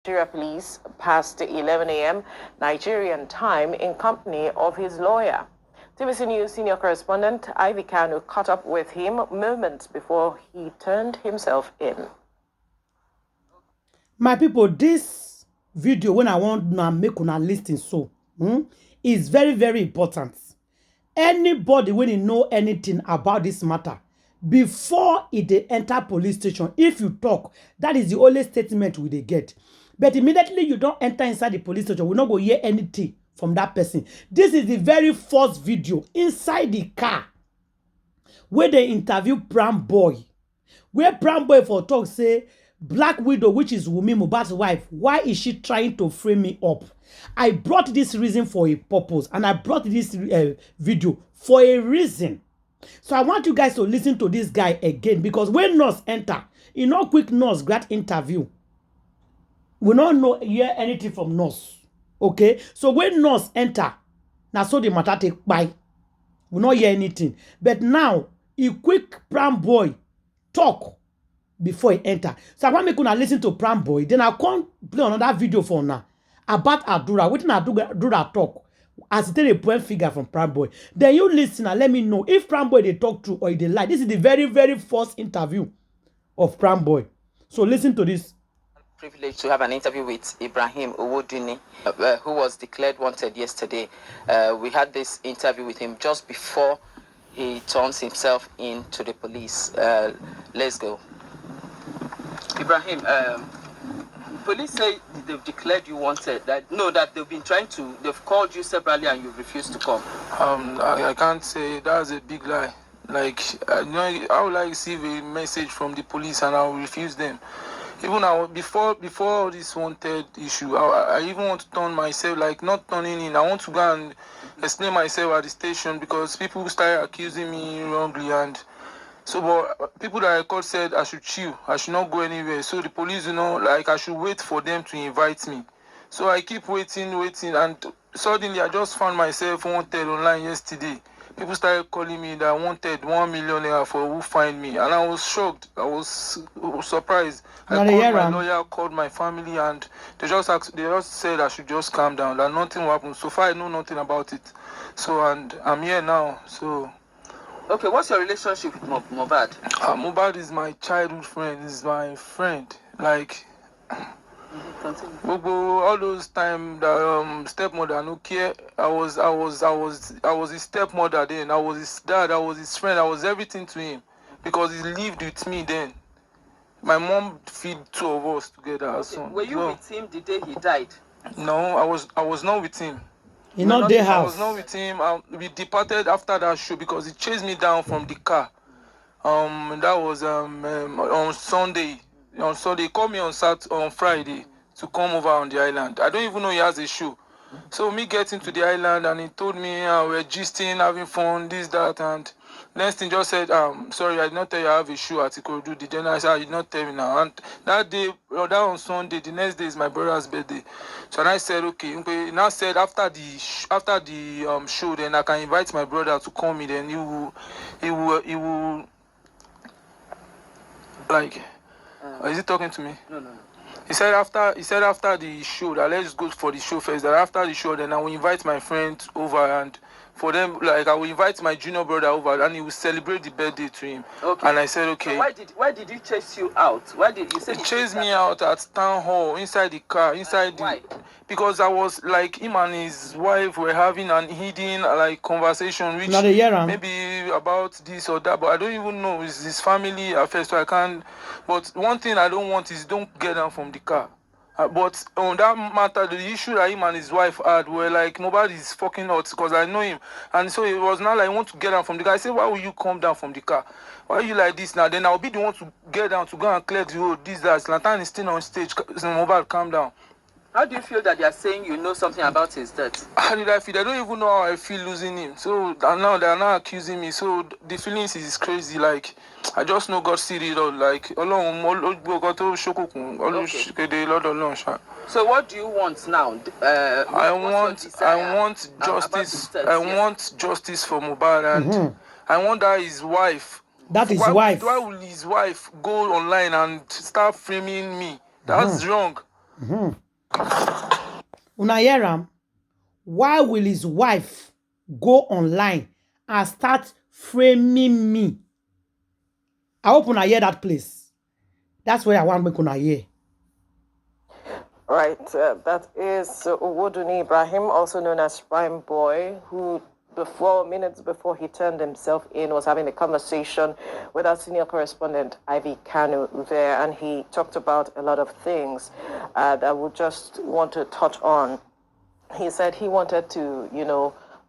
Nigeria police past 11 a.m. Nigerian time in company of his lawyer. TVC News senior correspondent Ivy Kanu caught up with him moments before he turned himself in. My people, this video, when I want to make una listen so, is very, very important. Anybody when you know anything about this matter, before they enter police station, if you talk, that is the only statement we they get. But immediately you don't enter inside the police station, we not go hear anything from that person. This is the very first video inside the car where they interview Pram Boy. Where Pram Boy for talk say, Black Widow, which is Wumi Mohbad's wife, why is she trying to frame me up? I brought this reason for a purpose, and I brought this video for a reason. So I want you guys to listen to this guy again, because when nurse enter, you know, quick nurse grad interview, we don't hear anything from nurse. Okay, so when nurse enter, now so the matter take by, we not hear anything. But now, a quick Pram Boy talk before he enter. So I want me to listen to Pram Boy. Then I can't play another video for now about Adura. What Adura talk as it a point figure from Pram Boy. Then you listen and let me know if Pram Boy they talk true or they lie. This is the very, very first interview of Pram Boy. So listen to this. Privileged to have an interview with Ibrahim Owoduni, who was declared wanted yesterday. We had this interview with him just before he turns himself into the police. Let's go. Ibrahim, police say they've declared you wanted. That they've been trying to. They've called you separately and you refused to come. I can't say that's a big lie. Like, I would like to receive a message from the police and I'll refuse them. Even before all this wanted issue, I even want to turn myself, like not turning in. I want to go and explain myself at the station because people started accusing me wrongly, and so but people that I called said I should chill, I should not go anywhere. So the police, like I should wait for them to invite me. So I keep waiting, and suddenly I just found myself wanted online yesterday. People started calling me that I wanted 1 million naira for who find me, and I was shocked. I was surprised. I called my lawyer, called my family, and they just said I should just calm down, that nothing will happen. So far, I know nothing about it. So, and I'm here now. So, okay, what's your relationship with Mohbad? Mohbad is my childhood friend. He's my friend. Like. All those time that stepmother no care. I was his stepmother then. I was his dad. I was his friend. I was everything to him because he lived with me then. My mom feed two of us together. Okay. So, were you with him the day he died? No, I was not with him. In not their house. I was not with him. We departed after that show because he chased me down from the car. That was on Sunday. On Sunday, he called me on Friday to come over on the island. I don't even know he has a show. So me getting to the island and he told me we're gisting, having fun, this, that, and next thing just said, sorry, I did not tell you I have a show at Etiko. The general I said, I did not tell me now. And that day, that on Sunday, the next day is my brother's birthday. So I said, okay. He now said after the show, then I can invite my brother to call me. Then he will like. Is he talking to me? No. He said after the show that let's go for the show first. That after the show, then I will invite my friends over, and for them, like I will invite my junior brother over, and he will celebrate the birthday to him. Okay. And I said, okay. So why did he chase you out? Why did you say he chased me out at town hall inside the car Why? Because I was like him and his wife were having an hidden like conversation which maybe about this or that, but I don't even know. It's his family affairs, so I can't. But one thing I don't want is don't get down from the car. But on that matter, the issue that him and his wife had were like, Mohbad is fucking nuts because I know him. And so it was not like, I want to get down from the car. I said, why will you come down from the car? Why are you like this now? Then I'll be the one to get down to go and clear the road. This, that. Lantan is still on stage. Mohbad, calm down. How do you feel that they are saying you know something about his death? How did I feel? I don't even know how I feel losing him. So now they are now accusing me. So the feelings is crazy. Like I just know God see it all. Like okay. So what do you want now? I want justice. I want justice for Mohbad, and I want that his wife. That his wife. Why will his wife go online and start framing me? That's wrong. Una hear am? Why will his wife go online and start framing me? I hope una hear that place. That's where I want to make una hear. Right, that is Owodunni Ibrahim, also known as Prime Boy, who minutes before he turned himself in was having a conversation with our senior correspondent, Ivy Kanu, there, and he talked about a lot of things that I would just want to touch on. He said he wanted to,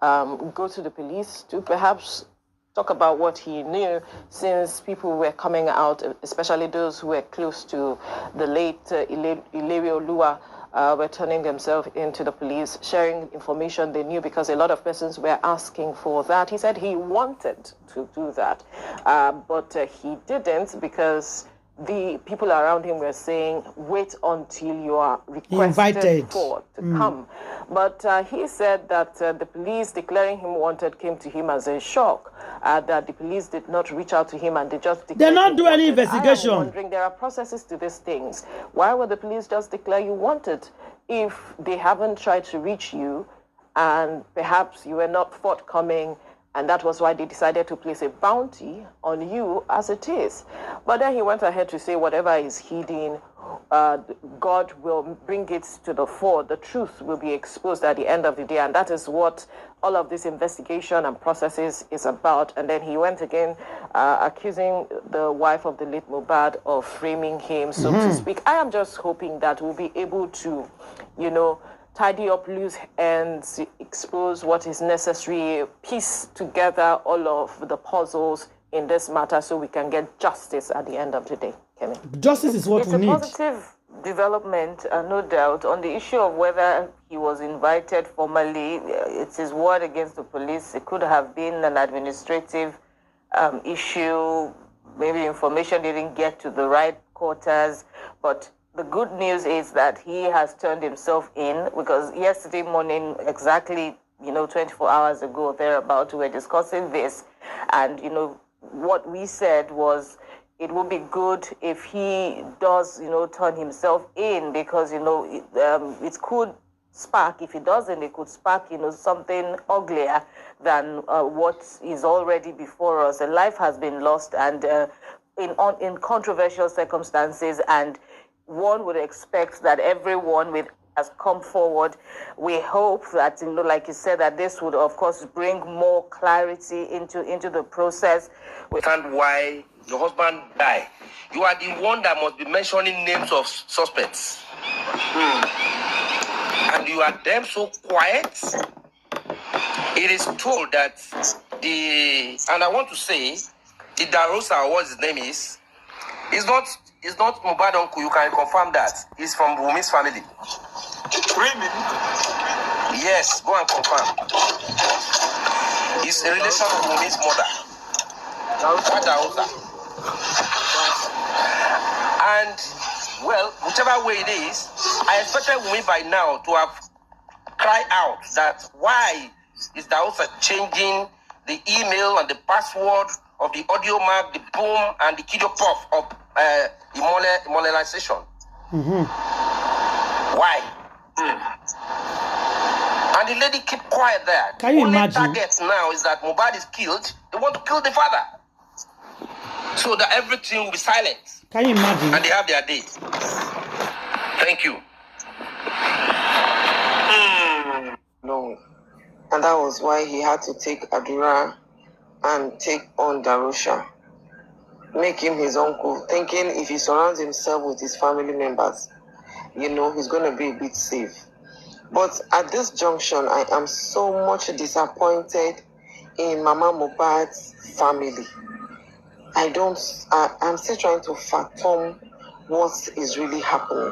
go to the police to perhaps talk about what he knew, since people were coming out, especially those who were close to the late Ilario Lua, were turning themselves into the police, sharing information they knew, because a lot of persons were asking for that. He said he wanted to do that, but he didn't, because the people around him were saying, wait until you are requested for to come. But he said that the police declaring him wanted came to him as a shock, that the police did not reach out to him and they just declared They not do any investigation. I am wondering, there are processes to these things. Why would the police just declare you wanted if they haven't tried to reach you and perhaps you were not forthcoming? And that was why they decided to place a bounty on you as it is. But then he went ahead to say whatever is hidden, God will bring it to the fore. The truth will be exposed at the end of the day. And that is what all of this investigation and processes is about. And then he went again accusing the wife of the late Mohbad of framing him, so to speak. I am just hoping that we'll be able to, tidy up loose ends, expose what is necessary, piece together all of the puzzles in this matter so we can get justice at the end of the day. Kemi? Justice is what we need. It's a positive development, no doubt, on the issue of whether he was invited formally. It's his word against the police. It could have been an administrative issue. Maybe information didn't get to the right quarters, but the good news is that he has turned himself in, because yesterday morning, exactly, 24 hours ago, thereabout, we were discussing this. And, what we said was it would be good if he does, turn himself in, because, it could spark. If he doesn't, it could spark, something uglier than what is already before us. A life has been lost, and in controversial circumstances, and one would expect that everyone has come forward. We hope that, like you said, that this would, of course, bring more clarity into the process. We understand why your husband died. You are the one that must be mentioning names of suspects. And you are them so quiet. It is told that and I want to say, the Darosha, what his name is not Mohbad uncle. You can confirm that. He's from Wumi's family. Really? Yes, go and confirm. He's a relation of Wumi's mother. Darosha. And, well, whichever way it is, I expected Wumi by now to have cried out that why is Darosha changing the email and the password of the audio mark, the boom, and the kiddo puff of immortalization. Why? And the lady keep quiet there. Can you imagine? Only target now is that Mohbad is killed. They want to kill the father, so that everything will be silent. Can you imagine? And they have their day. Thank you. No. And that was why he had to take Adura and take on Darosha. Make him his uncle, thinking if he surrounds himself with his family members, he's going to be a bit safe. But at this junction, I am so much disappointed in Mama Mohbad's family. I'm still trying to fathom what is really happening.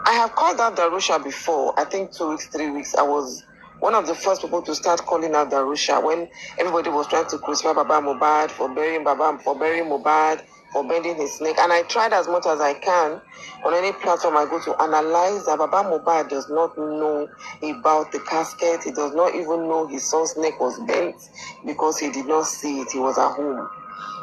I have called out Darosha before, I think 2 weeks, 3 weeks. I was one of the first people to start calling out Darosha when everybody was trying to crucify Baba Mohbad for burying Mohbad, for bending his neck. And I tried as much as I can on any platform I go to analyze that Baba Mohbad does not know about the casket. He does not even know his son's neck was bent because he did not see it. He was at home.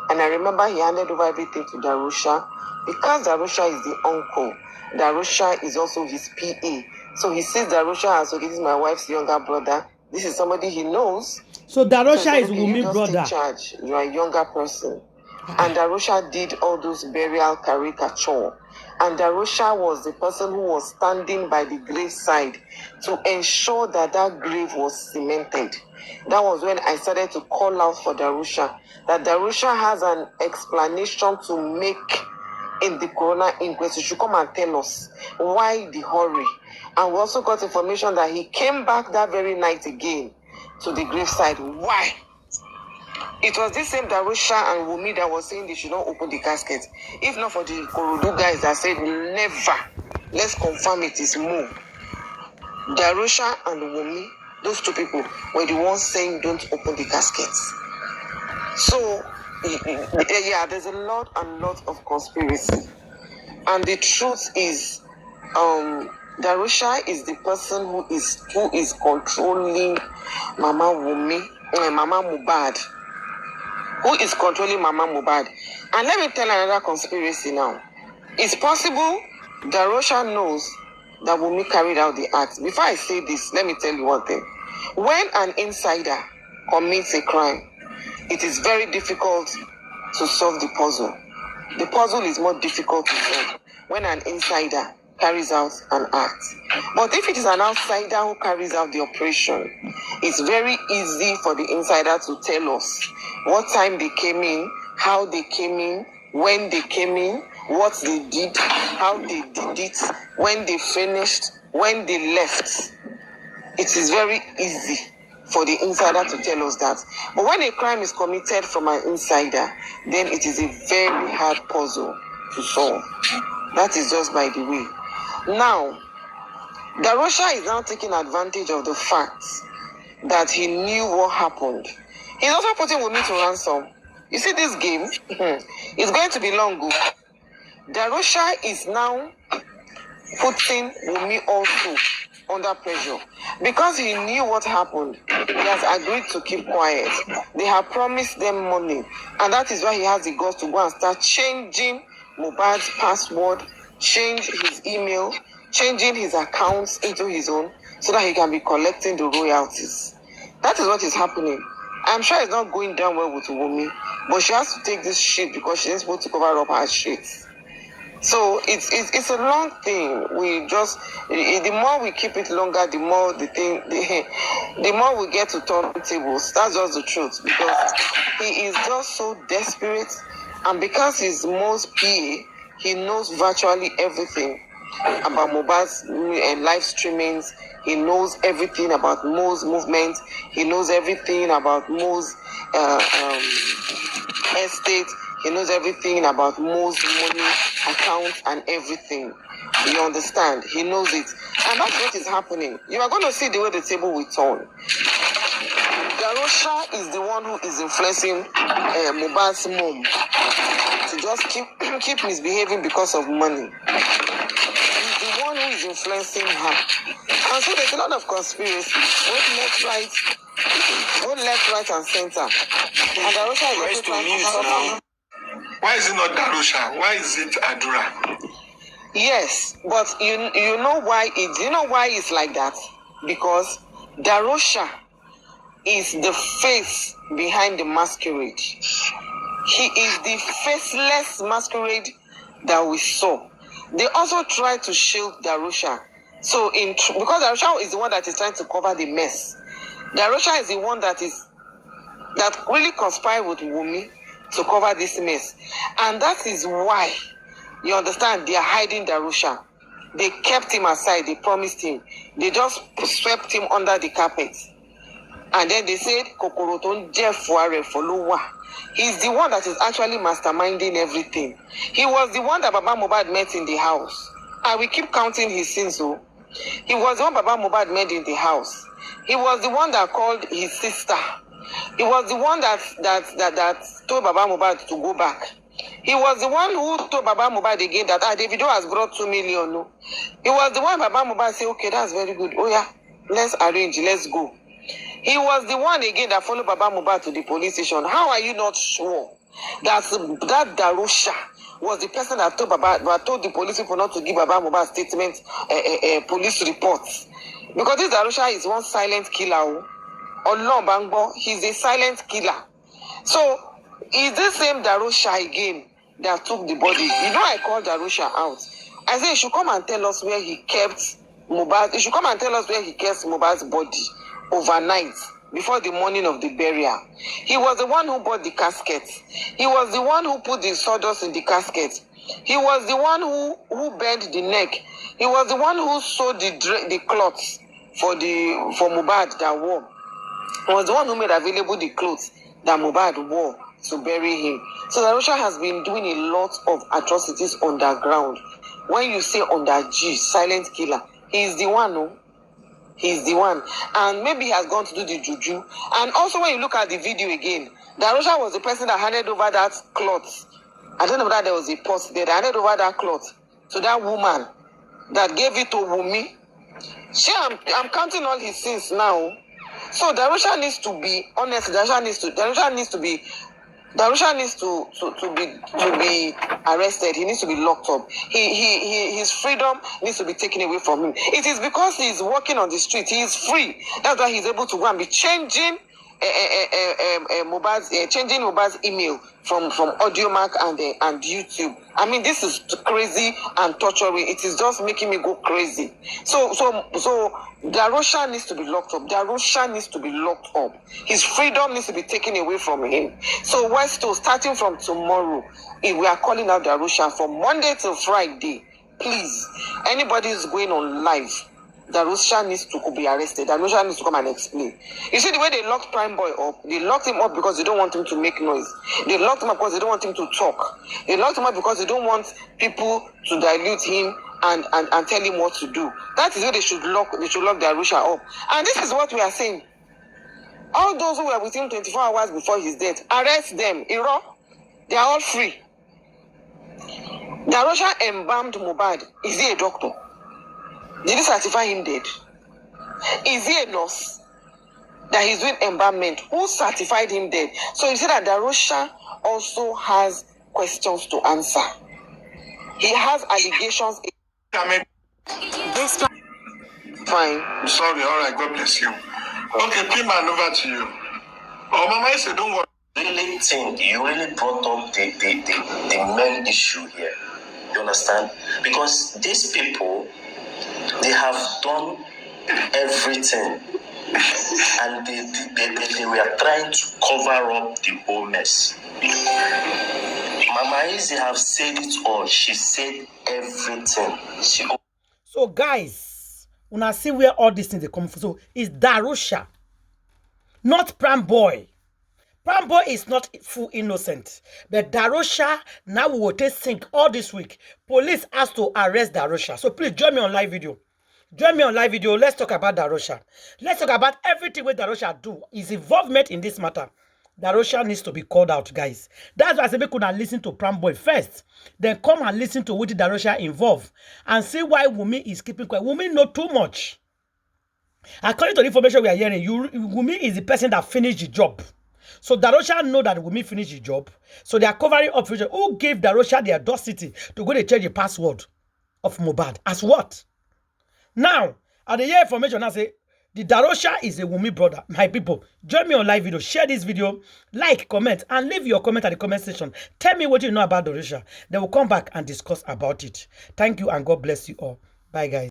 And I remember he handed over everything to Darosha Because Darosha is the uncle, Darosha is also his PA. So he sees Darosha as, okay, this is my wife's younger brother. This is somebody he knows. So Darosha is okay, Wumi you just brother. Take charge. You are a younger person. And Darosha did all those burial caricature. And Darosha was the person who was standing by the graveside to ensure that that grave was cemented. That was when I started to call out for Darosha. That Darosha has an explanation to make in the corona inquest. You should come and tell us why the hurry. And we also got information that he came back that very night again to the graveside. Why? It was this same Darosha and Wumi that was saying they should not open the casket. If not for the Korodu guys that said never, let's confirm it is Mo. Darosha and Wumi, those two people were the ones saying don't open the caskets. So, yeah, there's a lot of conspiracy. And the truth is, Darosha is the person who is controlling Mama Wumi, Mama Mohbad. Who is controlling Mama Mohbad? And let me tell another conspiracy now. It's possible Darosha knows that Wumi carried out the act. Before I say this, let me tell you one thing. When an insider commits a crime, it is very difficult to solve the puzzle. The puzzle is more difficult to solve when an insider carries out an act. But if it is an outsider who carries out the operation, it's very easy for the insider to tell us what time they came in, how they came in, when they came in, what they did, how they did it, when they finished, when they left. It is very easy for the insider to tell us that. But when a crime is committed from an insider, then it is a very hard puzzle to solve. That is just by the way. Now, Darosha is now taking advantage of the fact that he knew what happened. He's also putting Wumi to ransom. You see this game? It's going to be long. Darosha is now putting Wumi also under pressure. Because he knew what happened, he has agreed to keep quiet. They have promised them money. And that is why he has the guts to go and start changing Mohbad's password, change his email, changing his accounts into his own, so that he can be collecting the royalties. That is what is happening. I'm sure it's not going down well with Wumi, but she has to take this shit because she is supposed to cover up her shit. So it's a long thing. We just, the more we keep it longer, the more the more we get to turntables. That's just the truth, because he is just so desperate, and because he's most PA, he knows virtually everything about Mohbad's live streamings. He knows everything about Mo's movement. He knows everything about Mo's estate. He knows everything about Mo's money account and everything. You understand? He knows it. And that's what is happening. You are going to see the way the table will turn. Darosha is the one who is influencing Mohbad's mom to just keep misbehaving because of money. He's the one who is influencing her. And so there's a lot of conspiracy, both left, right, and center. And Darosha is also trying to stop. Why is it not Darosha? Why is it Adura? Yes, but you know why it's like that? Because Darosha is the face behind the masquerade. He is the faceless masquerade that we saw. They also try to shield Darosha. So because Darosha is the one that is trying to cover the mess. Darosha is the one that really conspired with Wumi to cover this mess. And that is why, you understand, they are hiding Darosha. They kept him aside. They promised him. They just swept him under the carpet. And then they said, Kokoroton Jefuare Folowa. He's the one that is actually masterminding everything. He was the one that Baba Mohbad met in the house. And we keep counting his sins, though. He was the one Baba Mohbad met in the house. He was the one that called his sister. He was the one that told Baba Mohbad to go back. He was the one who told Baba Mohbad again that Davido has brought 2 million. No? He was the one Baba Mohbad said, okay, that's very good. Oh yeah, let's arrange, let's go. He was the one again that followed Baba Mohbad to the police station. How are you not sure that Darosha was the person that told the police people not to give Baba Mohbad statement, police reports. Because this Darosha is one silent killer. Olon Bangbo, he's a silent killer. So, is the same Darosha again that took the body? You know, I called Darosha out. I said, he should come and tell us where he kept Mohbad. He should come and tell us where he kept Mohbad's body overnight before the morning of the burial. He was the one who bought the casket. He was the one who put the sawdust in the casket. He was the one who bent the neck. He was the one who sewed the cloths for Mohbad that wore. He was the one who made available the clothes that Mohbad wore to bury him. So Darosha has been doing a lot of atrocities underground. When you say under G, silent killer, he is the one, no? He's the one. And maybe he has gone to do the juju. And also when you look at the video again, Darosha was the person that handed over that cloth. I don't know whether there was a post there. They handed over that cloth to that woman that gave it to Wumi. See, I'm counting all his sins now. So Darosha needs to be honest. Darosha needs to be arrested. He needs to be locked up. His freedom needs to be taken away from him. It is because he is walking on the street. He is free. That's why he's able to go and be changing Mohbad's email from Audiomack and YouTube. I mean, this is crazy and torturing. It is just making me go crazy. So Darosha needs to be locked up. Darosha needs to be locked up. His freedom needs to be taken away from him. So Westo, starting from tomorrow, if we are calling out Darosha from Monday till Friday, please, anybody is going on live, Darosha needs to be arrested. Darosha needs to come and explain. You see the way they locked Prime Boy up? They locked him up because they don't want him to make noise. They locked him up because they don't want him to talk. They locked him up because they don't want people to dilute him and tell him what to do. That is where they should lock Darosha up. And this is what we are saying. All those who were with him 24 hours before his death, arrest them. They are all free. Darosha embalmed Mohbad. Is he a doctor? Did he certify him dead? Is he a nurse that he's doing embalmment? Who certified him dead? So you see that Darosha also has questions to answer. He has allegations. This fine. Sorry, all right, God bless you. Okay, Pima, over to you. Oh, Mama, I said, don't worry. Really think you really brought up the main issue here. You understand? Because these people, they have done everything, and they were trying to cover up the whole mess. Mama Izzy have said it all. She said everything. So guys, when I see where all these things they come from, so it's Darosha, not Pram Boy. Pram Boy is not full innocent, but Darosha now we will take sync all this week. Police has to arrest Darosha. So please join me on live video. Join me on live video. Let's talk about Darosha. Let's talk about everything with Darosha do. His involvement in this matter. Darosha needs to be called out, guys. That's why I said we could not listen to Pram Boy first. Then come and listen to what Darosha involved. And see why Wumi is keeping quiet. Wumi know too much. According to the information we are hearing, Wumi is the person that finished the job. So Darosha know that Wumi finished the job. So they are covering up. Who gave Darosha the audacity to go to change the password of Mohbad? As what? Now, at the year information, I say, the Darosha is a Wumi brother. My people, join me on live video. Share this video, like, comment, and leave your comment at the comment section. Tell me what you know about Darosha. Then we'll come back and discuss about it. Thank you and God bless you all. Bye, guys.